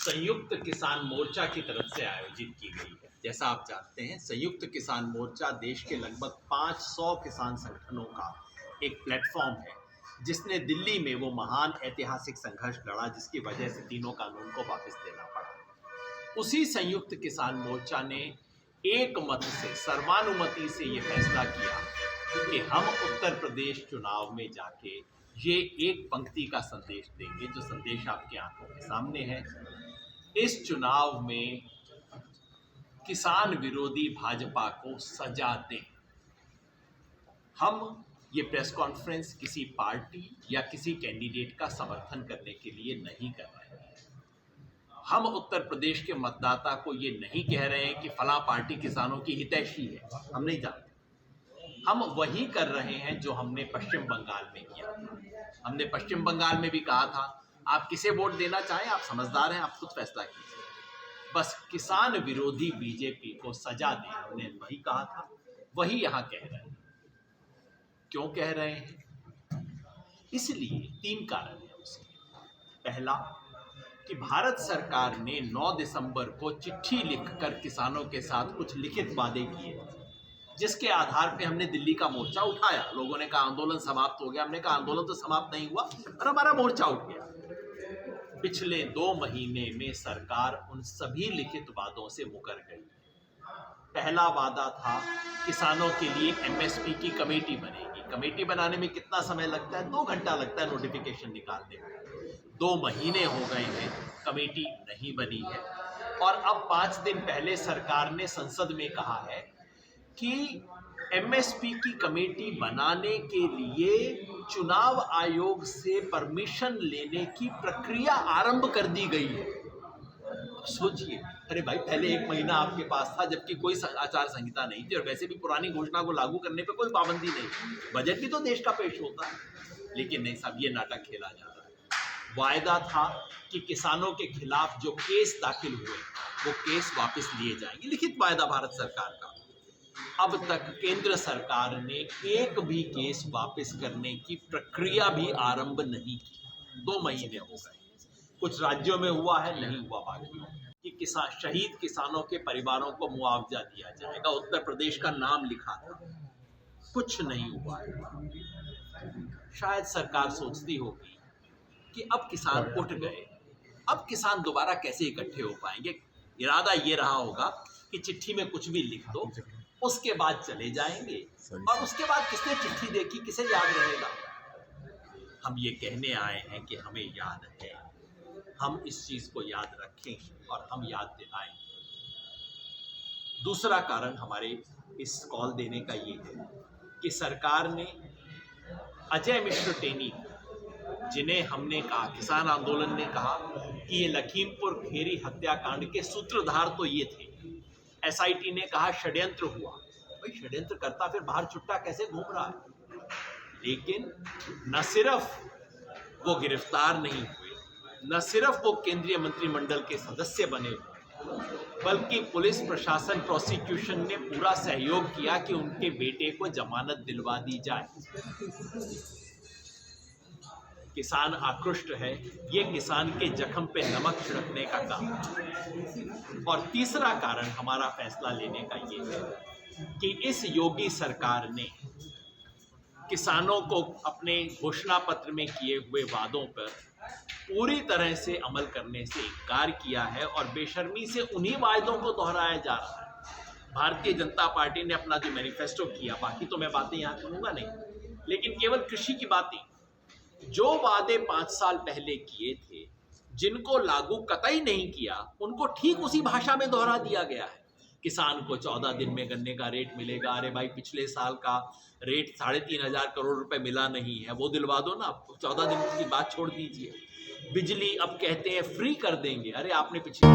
संयुक्त किसान मोर्चा की तरफ से आयोजित की गई है। जैसा आप जानते हैं, संयुक्त किसान मोर्चा देश के लगभग 500 किसान संगठनों का एक प्लेटफॉर्म है, जिसने दिल्ली में वो महान ऐतिहासिक संघर्ष लड़ा जिसकी वजह से तीनों कानून को वापस लेना पड़ा। उसी संयुक्त किसान मोर्चा ने एक मत से, सर्वानुमति से ये फैसला किया कि हम उत्तर प्रदेश चुनाव में जाके ये एक पंक्ति का संदेश देंगे, जो संदेश आपके आंखों के सामने है। इस चुनाव में किसान विरोधी भाजपा को सजा दें। हम ये प्रेस कॉन्फ्रेंस किसी पार्टी या किसी कैंडिडेट का समर्थन करने के लिए नहीं कर रहे हैं। हम उत्तर प्रदेश के मतदाता को ये नहीं कह रहे हैं कि फला पार्टी किसानों की हितैषी है, हम नहीं जानते। हम वही कर रहे हैं जो हमने पश्चिम बंगाल में किया था। हमने पश्चिम बंगाल में भी कहा था, आप किसे वोट देना चाहें, आप समझदार हैं, आप खुद फैसला कीजिए, बस किसान विरोधी बीजेपी को सजा दें। हमने वही कहा था, वही यहाँ कह रहे हैं। क्यों कह रहे हैं? इसलिए 3 कारण है उसके। पहला कि भारत सरकार ने 9 दिसंबर को चिट्ठी लिखकर किसानों के साथ कुछ लिखित वादे किए, जिसके आधार पे हमने दिल्ली का मोर्चा उठाया। लोगों ने कहा आंदोलन समाप्त हो गया, हमने कहा आंदोलन तो समाप्त नहीं हुआ और हमारा मोर्चा उठ गया। पिछले 2 महीने में सरकार उन सभी लिखित वादों से मुकर गई। पहला वादा था किसानों के लिए एमएसपी की कमेटी बनेगी। कमेटी बनाने में कितना समय लगता है? 2 घंटा लगता है नोटिफिकेशन निकालने में। 2 महीने हो गए हैं, कमेटी नहीं बनी है। और अब 5 दिन पहले सरकार ने संसद में कहा है कि एमएसपी की कमेटी बनाने के लिए चुनाव आयोग से परमिशन लेने की प्रक्रिया आरंभ कर दी गई है। सोचिए, अरे भाई, पहले 1 महीना आपके पास था जबकि कोई आचार संहिता नहीं थी और वैसे भी पुरानी घोषणा को लागू करने पे कोई पाबंदी नहीं थी। बजट भी तो देश का पेश होता है, लेकिन नहीं साहब, ये नाटक खेला जा रहा है। वायदा था कि किसानों के खिलाफ जो केस दाखिल हुए वो केस वापस लिए जाएंगे, लिखित वायदा भारत सरकार का। अब तक केंद्र सरकार ने एक भी केस वापस करने की प्रक्रिया भी आरंभ नहीं की। 2 महीने हो गए। कुछ राज्यों में हुआ है, नहीं हुआ बाकी। कि शहीद किसानों के परिवारों को मुआवजा दिया जाएगा, उत्तर प्रदेश का नाम लिखा था, कुछ नहीं हुआ है। शायद सरकार सोचती होगी कि अब किसान उठ गए, अब किसान दोबारा कैसे इकट्ठे हो पाएंगे। इरादा ये रहा होगा कि चिट्ठी में कुछ भी लिख दो, उसके बाद चले जाएंगे, और उसके बाद किसने चिट्ठी देखी, किसे याद रहेगा। हम ये कहने आए हैं कि हमें याद है, हम इस चीज को याद रखें और हम याद दिलाएं। दूसरा कारण हमारे इस कॉल देने का ये है कि सरकार ने अजय मिश्र टेनी, जिन्हें हमने कहा, किसान आंदोलन ने कहा कि ये लखीमपुर खेरी हत्याकांड के सूत्रधार तो ये थे। एसआईटी ने कहा षड्यंत्र हुआ। भाई, षड्यंत्र करता फिर बाहर छुट्टा कैसे घूम रहा है? लेकिन न सिर्फ वो गिरफ्तार नहीं हुए, न सिर्फ वो केंद्रीय मंत्रिमंडल के सदस्य बने हुए, बल्कि पुलिस प्रशासन, प्रोसिक्यूशन ने पूरा सहयोग किया कि उनके बेटे को जमानत दिलवा दी जाए। किसान आक्रुष्ट है, ये किसान के जख्म पे नमक छिड़कने का काम है। और तीसरा कारण हमारा फैसला लेने का ये है कि इस योगी सरकार ने किसानों को अपने घोषणा पत्र में किए हुए वादों पर पूरी तरह से अमल करने से इनकार किया है और बेशर्मी से उन्हीं वायदों को दोहराया जा रहा है। भारतीय जनता पार्टी ने अपना जो मैनिफेस्टो किया, बाकी तो मैं बातें यहाँ करूँगा नहीं, लेकिन केवल कृषि की बातें, जो वादे 5 साल पहले किए थे, जिनको लागू कतई नहीं किया, उनको ठीक उसी भाषा में दोहरा दिया गया है। किसान को 14 दिन में गन्ने का रेट मिलेगा। अरे भाई, पिछले साल का रेट 3,500 करोड़ रुपए मिला नहीं है, वो दिलवा दो ना, 14 दिन की बात छोड़ दीजिए। बिजली अब कहते हैं फ्री कर देंगे। अरे आपने पिछले